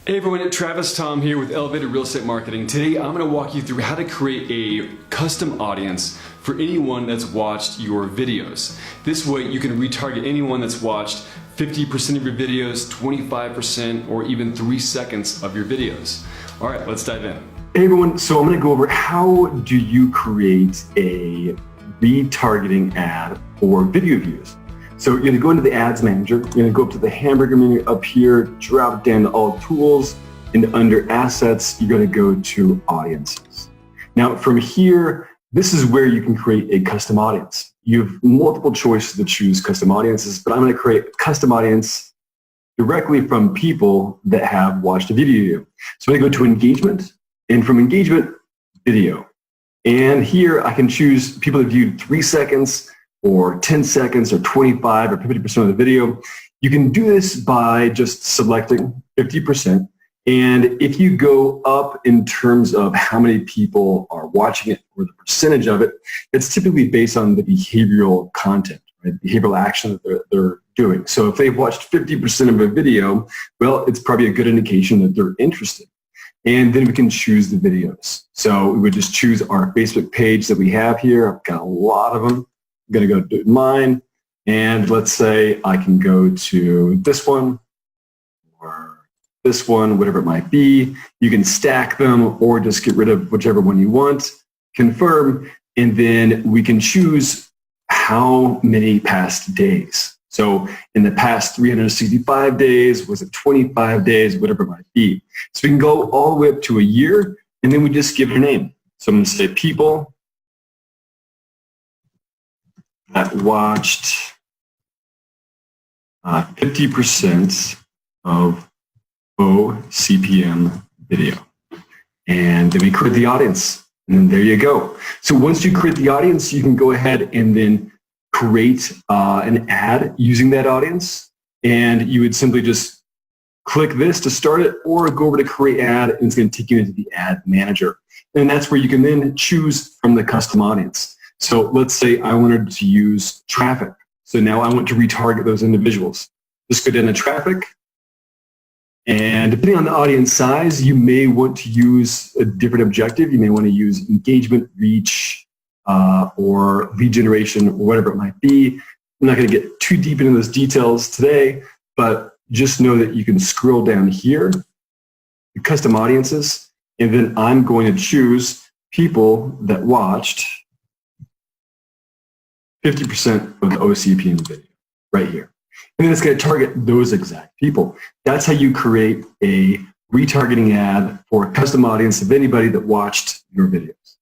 Hey everyone, Travis Thom here with Elevated Real Estate Marketing. Today I'm going to walk you through how to create a custom audience for anyone that's watched your videos. This way you can retarget anyone that's watched 50% of your videos, 25%, or even 3 seconds of your videos. All right, let's dive in. Hey everyone, so I'm going to go over how do you create a retargeting ad for video views. So you're going to go into the Ads Manager, you're going to go up to the hamburger menu up here, drop down to All Tools, and under Assets, you're going to go to Audiences. Now from here, this is where you can create a custom audience. You have multiple choices to choose custom audiences, but I'm going to create a custom audience directly from people that have watched a video. So I'm going to go to Engagement, and from Engagement, Video. And here I can choose people that viewed 3 seconds, or 10 seconds, or 25, or 50% of the video. You can do this by just selecting 50%. And if you go up in terms of how many people are watching it, or the percentage of it, it's typically based on the behavioral content, right? Behavioral action that they're doing. So if they've watched 50% of a video, well, it's probably a good indication that they're interested. And then we can choose the videos. So we would just choose our Facebook page that we have here. I've got a lot of them. I'm going to go do mine, and let's say I can go to this one or this one, whatever it might be. You can stack them or just get rid of whichever one you want, confirm, and then we can choose how many past days. So in the past 365 days, was it 25 days, whatever it might be. So we can go all the way up to a year, and then we just give it a name. So I'm going to say people that watched 50% of OCPM video. And then we create the audience. And then there you go. So once you create the audience, you can go ahead and then create an ad using that audience. And you would simply just click this to start it, or go over to Create Ad, and it's going to take you into the Ad Manager. And that's where you can then choose from the custom audience. So let's say I wanted to use traffic. So now I want to retarget those individuals. Just go down to traffic. And depending on the audience size, you may want to use a different objective. You may want to use engagement, reach, or lead generation, or whatever it might be. I'm not going to get too deep into those details today, but just know that you can scroll down here, the custom audiences, and then I'm going to choose people that watched 50% of the OCPM video right here. And then it's going to target those exact people. That's how you create a retargeting ad for a custom audience of anybody that watched your videos.